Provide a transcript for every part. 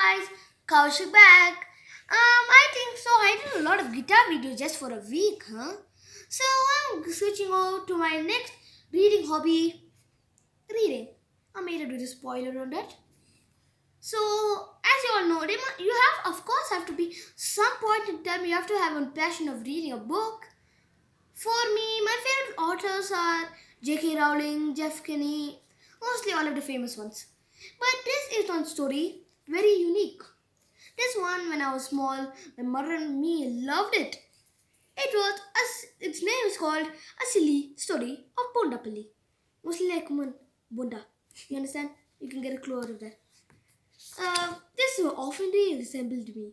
guys, Kaushik back. I think so. I did a lot of guitar videos just for a week, huh? So I'm switching over to my next reading hobby, reading. I made a little spoiler on that. So as you all know, you have of course have to be some point in time you have to have a passion of reading a book. For me, my favorite authors are J.K. Rowling, Jeff Kinney, mostly all of the famous ones. But this is one story very unique. This one, when I was small, my mother and me loved it. Its name is called A Silly Story of Bondapalli. Mostly like Bonda. You understand? You can get a clue out of that. This often resembled me,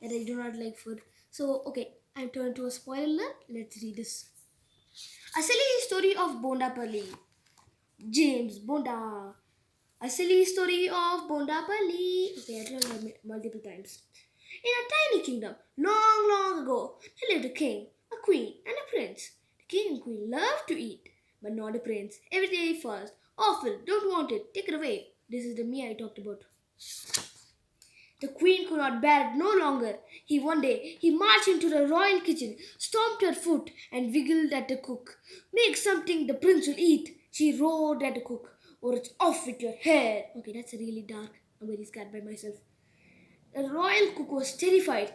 and I do not like food. So, okay, I'm turned to a spoiler alert. Let's read this. A Silly Story of Bondapalli. James Bonda. A silly story of Bondapalli. Okay, I told it multiple times. In a tiny kingdom, long, long ago, there lived a king, a queen, and a prince. The king and queen loved to eat, but not the prince. Every day first. Awful, don't want it, take it away. This is the me I talked about. The queen could not bear it no longer. One day, he marched into the royal kitchen, stomped her foot, and wiggled at the cook. Make something the prince will eat, she roared at the cook, or it's off with your head. Okay, that's really dark. I'm very scared by myself. The royal cook was terrified.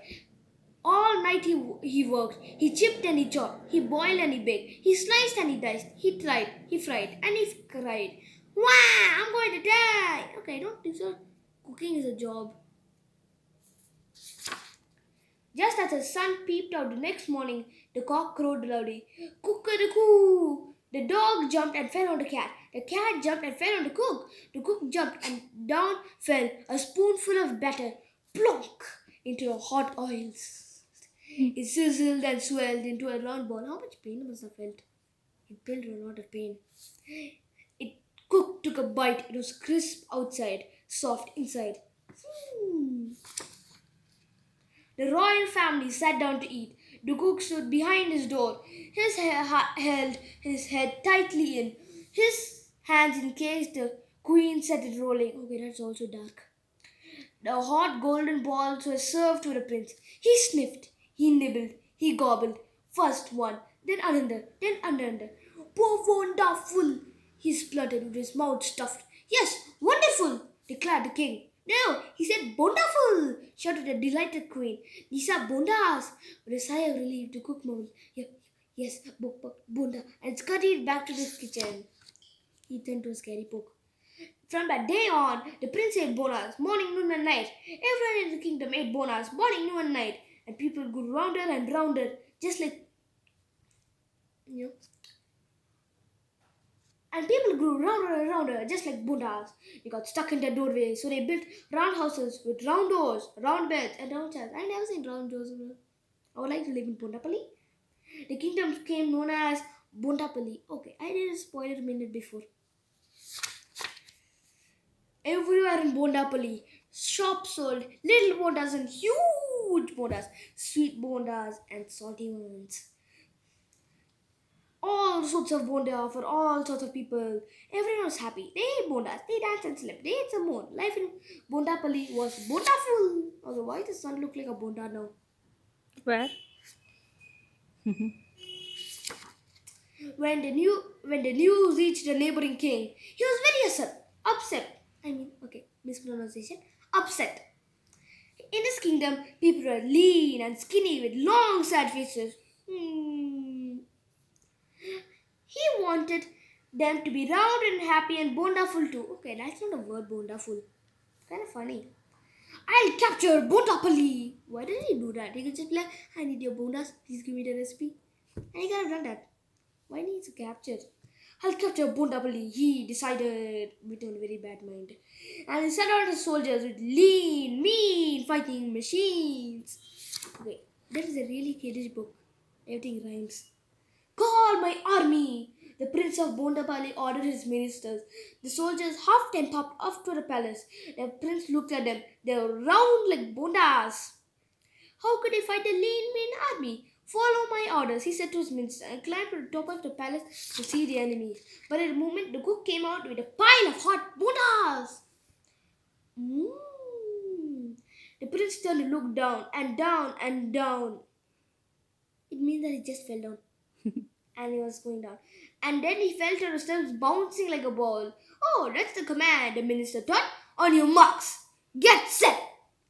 All night he worked. He chipped and he chopped. He boiled and he baked. He sliced and he diced. He tried, he fried, and he cried. Wah! I'm going to die! Okay, I don't think so. Cooking is a job. Just as the sun peeped out the next morning, the cock crowed loudly. Cook-a-da-coo! The dog jumped and fell on the cat. The cat jumped and fell on the cook. The cook jumped and down fell a spoonful of batter, plonk, into the hot oils. It sizzled and swelled into a round ball. How much pain must have felt? It felt a lot of pain. It cook took a bite. It was crisp outside, soft inside. The royal family sat down to eat. The cook stood behind his door. His hair held his head tightly in. His hands in case the queen set it rolling. Okay, that's also dark. The hot golden balls were served to the prince. He sniffed, he nibbled, he gobbled. First one, then another. Wonderful! He spluttered with his mouth stuffed. Yes, wonderful! Declared the king. No, he said wonderful! Shouted the delighted queen. These are bondas! With a sigh of relief, the cook mumbled, yes, bonda, and scurried back to his kitchen. He turned to a scary poke. From that day on, the prince ate bondas morning, noon, and night. Everyone in the kingdom ate bondas morning, noon, and night. And people grew rounder and rounder, just like, you know. And people grew rounder and rounder, just like bondas. They got stuck in their doorways, so they built round houses with round doors, round beds, and round chairs. I never seen round doors. I would like to live in Bondapalli. The kingdom became known as Bondapalli. Okay, I did a spoiler a minute before. Everywhere in Bondapalli, shops sold little bondas and huge bondas, sweet bondas and salty ones. All sorts of bonda for all sorts of people. Everyone was happy. They ate bondas, they danced and slept, they ate some more. Life in Bondapalli was bondaful. Okay, why does the sun look like a bonda now? Where? When the news reached the neighboring king, he was very upset. Mispronunciation. Upset. In his kingdom, people were lean and skinny with long, sad faces. He wanted them to be round and happy and bondaful too. Okay, that's not a word, bondaful. Kind of funny. I'll capture Bondapalli. Why did he do that? He could just be like, I need your bondas. Please give me the recipe. And he could have done that. Why needs to capture? I'll capture Bondapalli, he decided with a very bad mind. And he sent out his soldiers with lean, mean fighting machines. Okay, that is a really kiddish book. Everything rhymes. Call my army! The prince of Bondapalli ordered his ministers. The soldiers huffed and puffed off to the palace. The prince looked at them. They were round like bondas. How could he fight a lean, mean army? Follow my orders, he said to his minister, and climbed to the top of the palace to see the enemy. But at the moment, the cook came out with a pile of hot bondas. prince turned to look down and down and down. It means that he just fell down. And he was going down. And then he fell to the steps, bouncing like a ball. Oh, that's the command, the minister thought. On your marks, get set.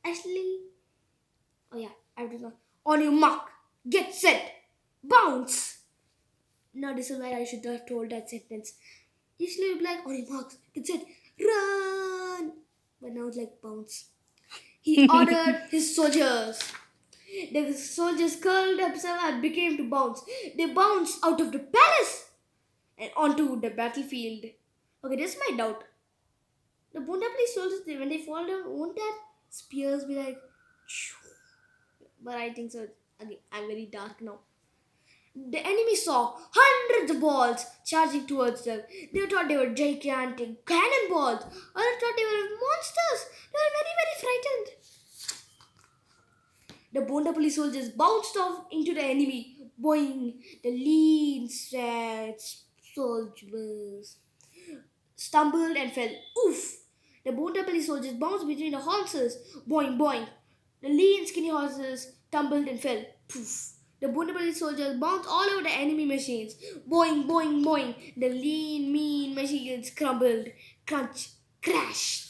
Actually, oh yeah, I have to know. On your mark, get set, bounce. Now this is where I should have told that sentence. Usually it would be like, on your marks, get set, run. But now it's like bounce. He ordered his soldiers. The soldiers curled themselves and began to bounce. They bounced out of the palace and onto the battlefield. Okay, this is my doubt. The Bondapalli soldiers, when they fall down, won't that spears be like... But I think so. Again, I'm very dark now. The enemy saw hundreds of balls charging towards them. They thought they were gigantic cannonballs. Others thought they were monsters. They were very, very frightened. The Bondapalli soldiers bounced off into the enemy. Boing! The lean, sad soldiers stumbled and fell. Oof! The Bondapalli soldiers bounced between the horses. Boing, boing! The lean, skinny horses tumbled and fell. Poof! The Bondapalli soldiers bounced all over the enemy machines. Boing, boing, boing! The lean, mean machines crumbled. Crunch! Crash!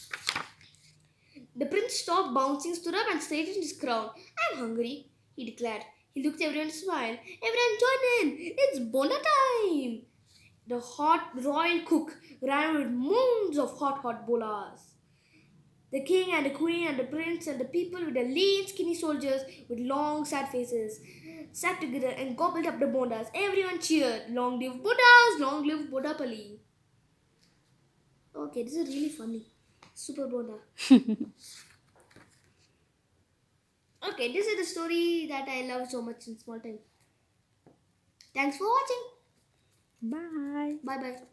The prince stopped bouncing, stood up and straightened his crown. I'm hungry, he declared. He looked at everyone and smiled. Everyone join in! It's Bonda time! The hot royal cook ran with moons of hot bolas. The king and the queen and the prince and the people with the lean, skinny soldiers with long, sad faces sat together and gobbled up the bondas. Everyone cheered. Long live Bondas! Long live Bondapalli! Okay, this is really funny. Super Bonda. Okay, this is the story that I love so much in small time. Thanks for watching. Bye. Bye bye.